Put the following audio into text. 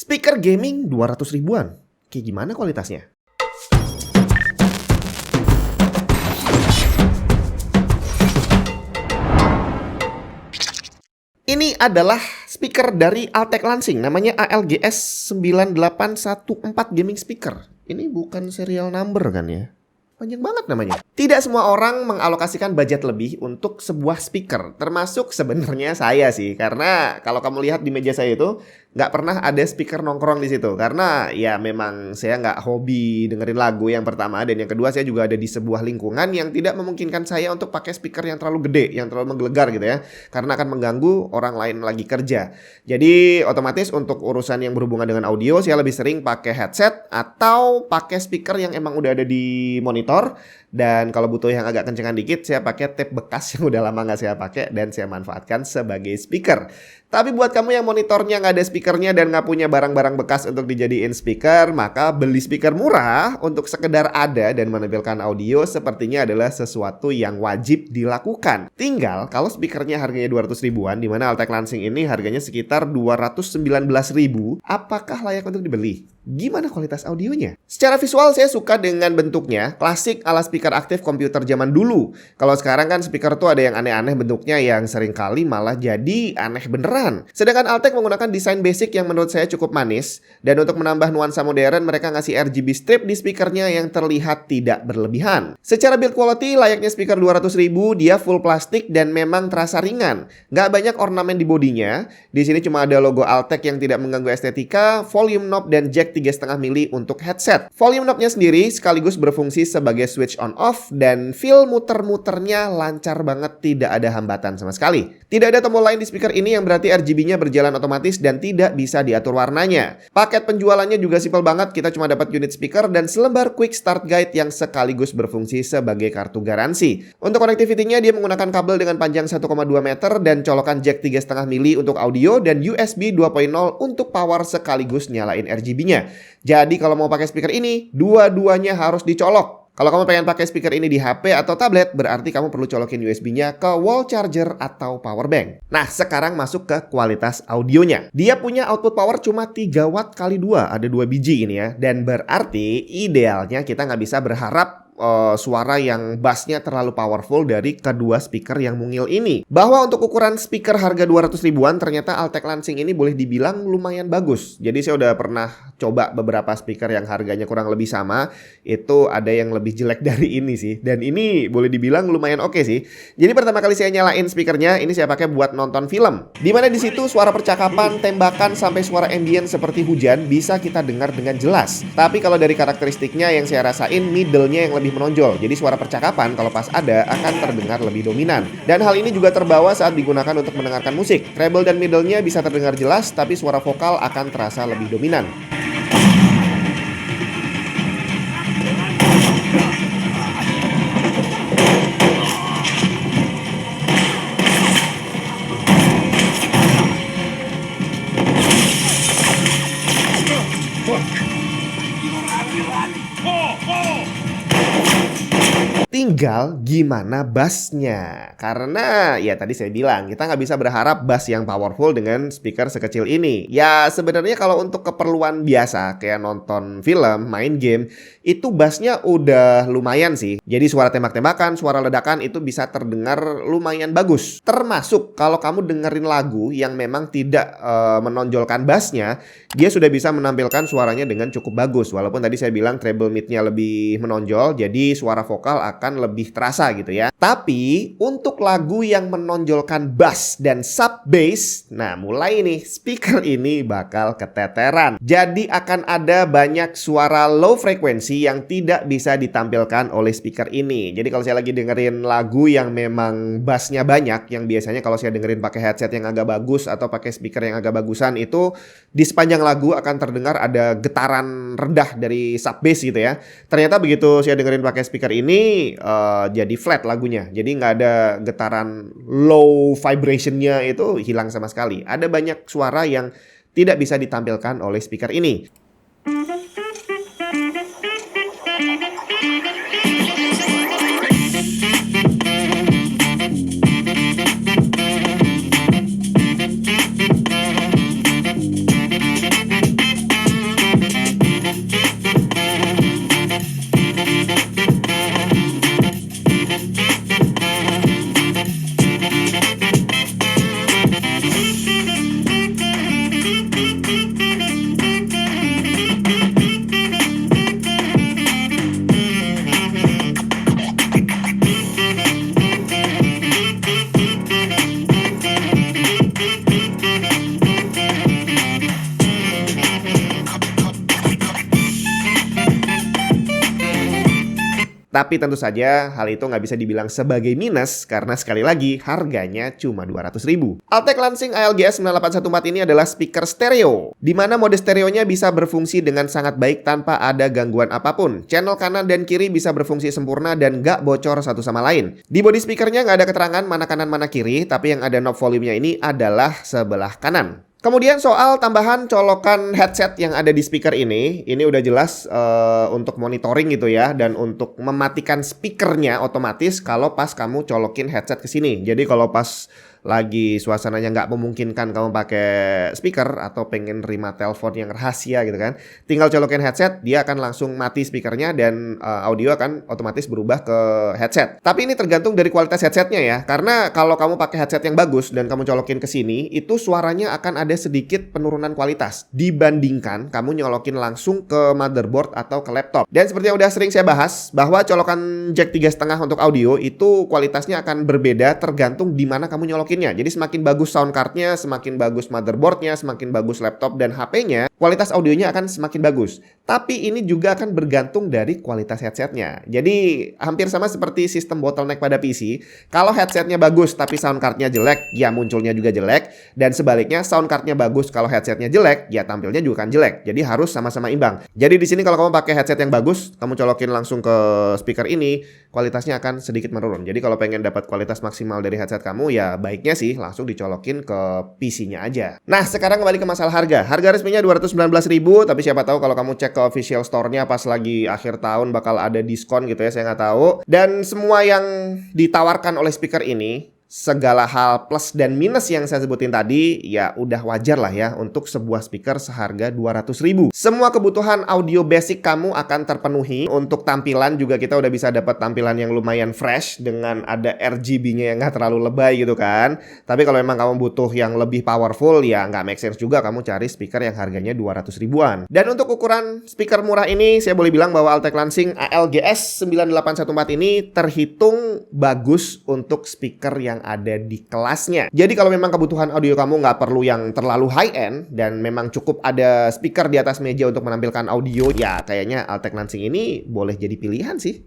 Speaker gaming 200 ribuan. Kayak gimana kualitasnya? Ini adalah speaker dari Altec Lansing, namanya ALGS 9814 Gaming Speaker. Ini bukan serial number kan ya? Panjang banget namanya. Tidak semua orang mengalokasikan budget lebih untuk sebuah speaker. Termasuk sebenarnya saya sih. Karena kalau kamu lihat di meja saya itu, nggak pernah ada speaker nongkrong di situ. Karena ya memang saya nggak hobi dengerin lagu yang pertama. Dan yang kedua saya juga ada di sebuah lingkungan yang tidak memungkinkan saya untuk pakai speaker yang terlalu gede, yang terlalu menggelegar gitu ya. Karena akan mengganggu orang lain lagi kerja. Jadi otomatis untuk urusan yang berhubungan dengan audio, saya lebih sering pakai headset atau pakai speaker yang emang udah ada di monitor. Dan kalau butuh yang agak kencengan dikit, saya pakai tape bekas yang udah lama nggak saya pakai dan saya manfaatkan sebagai speaker. Tapi buat kamu yang monitornya nggak ada speakernya dan nggak punya barang-barang bekas untuk dijadiin speaker, maka beli speaker murah untuk sekedar ada dan menampilkan audio sepertinya adalah sesuatu yang wajib dilakukan. Tinggal kalau speakernya harganya 200 ribuan, di mana Altec Lansing ini harganya sekitar 219 ribu, apakah layak untuk dibeli? Gimana kualitas audionya? Secara visual saya suka dengan bentuknya, klasik ala speaker aktif komputer zaman dulu. Kalau sekarang kan speaker tuh ada yang aneh-aneh bentuknya yang seringkali malah jadi aneh beneran. Sedangkan Altec menggunakan desain basic yang menurut saya cukup manis. Dan untuk menambah nuansa modern, mereka ngasih RGB strip di speakernya yang terlihat tidak berlebihan. Secara build quality, layaknya speaker 200 ribu, dia full plastik dan memang terasa ringan. Nggak banyak ornamen di bodinya. Di sini cuma ada logo Altec yang tidak mengganggu estetika, volume knob dan jack 3,5 mili untuk headset. Volume knobnya sendiri sekaligus berfungsi sebagai switch on off dan feel muter-muternya lancar banget, tidak ada hambatan sama sekali. Tidak ada tombol lain di speaker ini yang berarti RGB-nya berjalan otomatis dan tidak bisa diatur warnanya. Paket penjualannya juga simpel banget, kita cuma dapat unit speaker dan selembar quick start guide yang sekaligus berfungsi sebagai kartu garansi. Untuk connectivity-nya dia menggunakan kabel dengan panjang 1,2 meter dan colokan jack 3,5 mili untuk audio dan USB 2.0 untuk power sekaligus nyalain RGB-nya. Jadi kalau mau pakai speaker ini, dua-duanya harus dicolok. Kalau kamu pengen pakai speaker ini di HP atau tablet, berarti kamu perlu colokin USB-nya ke wall charger atau power bank. Nah, sekarang masuk ke kualitas audionya. Dia punya output power cuma 3 watt kali 2, ada 2 biji ini ya. Dan berarti idealnya kita nggak bisa berharap suara yang bassnya terlalu powerful dari kedua speaker yang mungil ini. Bahwa untuk ukuran speaker harga 200 ribuan, ternyata Altec Lansing ini boleh dibilang lumayan bagus. Jadi saya udah pernah coba beberapa speaker yang harganya kurang lebih sama. Itu ada yang lebih jelek dari ini sih. Dan ini boleh dibilang lumayan oke sih. Jadi pertama kali saya nyalain speakernya, ini saya pakai buat nonton film. Dimana di situ suara percakapan, tembakan, sampai suara ambient seperti hujan bisa kita dengar dengan jelas. Tapi kalau dari karakteristiknya yang saya rasain, middle-nya yang lebih menonjol. Jadi suara percakapan kalau pas ada akan terdengar lebih dominan. Dan hal ini juga terbawa saat digunakan untuk mendengarkan musik. Treble dan middle-nya bisa terdengar jelas, tapi suara vokal akan terasa lebih dominan. Tinggal gimana bassnya. Karena ya tadi saya bilang kita nggak bisa berharap bass yang powerful dengan speaker sekecil ini. Ya sebenarnya kalau untuk keperluan biasa kayak nonton film, main game, itu bassnya udah lumayan sih. Jadi suara tembak-tembakan, suara ledakan itu bisa terdengar lumayan bagus. Termasuk kalau kamu dengerin lagu yang memang tidak menonjolkan bassnya, dia sudah bisa menampilkan suaranya dengan cukup bagus. Walaupun tadi saya bilang treble mid-nya lebih menonjol, jadi suara vokal akan lebih terasa gitu ya. Tapi untuk lagu yang menonjolkan bass dan sub bass, nah mulai nih speaker ini bakal keteteran. Jadi akan ada banyak suara low frekuensi yang tidak bisa ditampilkan oleh speaker ini. Jadi kalau saya lagi dengerin lagu yang memang bassnya banyak, yang biasanya kalau saya dengerin pakai headset yang agak bagus atau pakai speaker yang agak bagusan, itu di sepanjang lagu akan terdengar ada getaran rendah dari sub bass gitu ya. Ternyata begitu saya dengerin pakai speaker ini jadi flat lagunya. Jadi nggak ada getaran low vibrationnya, itu hilang sama sekali. Ada banyak suara yang tidak bisa ditampilkan oleh speaker ini. Tapi tentu saja hal itu nggak bisa dibilang sebagai minus karena sekali lagi harganya cuma 200.000. Altec Lansing ALGS 9814 ini adalah speaker stereo, di mana mode stereonya bisa berfungsi dengan sangat baik tanpa ada gangguan apapun. Channel kanan dan kiri bisa berfungsi sempurna dan nggak bocor satu sama lain. Di bodi speakernya nggak ada keterangan mana kanan mana kiri, tapi yang ada knob volumenya ini adalah sebelah kanan. Kemudian soal tambahan colokan headset yang ada di speaker ini udah jelas untuk monitoring gitu ya, dan untuk mematikan speakernya otomatis kalau pas kamu colokin headset ke sini. Jadi kalau pas lagi suasananya nggak memungkinkan kamu pakai speaker atau pengen nerima telepon yang rahasia gitu kan, tinggal colokin headset, dia akan langsung mati speakernya dan audio akan otomatis berubah ke headset. Tapi ini tergantung dari kualitas headsetnya ya, karena kalau kamu pakai headset yang bagus dan kamu colokin ke sini, itu suaranya akan ada sedikit penurunan kualitas dibandingkan kamu nyolokin langsung ke motherboard atau ke laptop. Dan seperti yang udah sering saya bahas, bahwa colokan jack 3,5 untuk audio itu kualitasnya akan berbeda tergantung di mana kamu nyolokin. Jadi semakin bagus sound cardnya, semakin bagus motherboardnya, semakin bagus laptop dan HP-nya, kualitas audionya akan semakin bagus. Tapi ini juga akan bergantung dari kualitas headsetnya. Jadi hampir sama seperti sistem bottleneck pada PC. Kalau headsetnya bagus tapi sound cardnya jelek, ya munculnya juga jelek. Dan sebaliknya, sound cardnya bagus kalau headsetnya jelek, ya tampilnya juga kan jelek. Jadi harus sama-sama imbang. Jadi di sini kalau kamu pakai headset yang bagus, kamu colokin langsung ke speaker ini, kualitasnya akan sedikit menurun. Jadi kalau pengen dapat kualitas maksimal dari headset kamu, ya baiknya sih langsung dicolokin ke PC-nya aja. Nah, sekarang kembali ke masalah harga. Harga resminya 219.000, tapi siapa tahu kalau kamu cek ke official store-nya pas lagi akhir tahun bakal ada diskon gitu ya, saya nggak tahu. Dan semua yang ditawarkan oleh speaker ini, segala hal plus dan minus yang saya sebutin tadi, ya udah wajar lah ya untuk sebuah speaker seharga 200.000. Semua kebutuhan audio basic kamu akan terpenuhi. Untuk tampilan juga kita udah bisa dapat tampilan yang lumayan fresh dengan ada RGB-nya yang nggak terlalu lebay gitu kan. Tapi kalau memang kamu butuh yang lebih powerful, ya nggak make sense juga kamu cari speaker yang harganya 200.000-an. Dan untuk ukuran speaker murah ini, saya boleh bilang bahwa Altec Lansing ALGS 9814 ini terhitung bagus untuk speaker yang ada di kelasnya. Jadi kalau memang kebutuhan audio kamu nggak perlu yang terlalu high-end dan memang cukup ada speaker di atas meja untuk menampilkan audio, ya kayaknya Altec Lansing ini boleh jadi pilihan sih.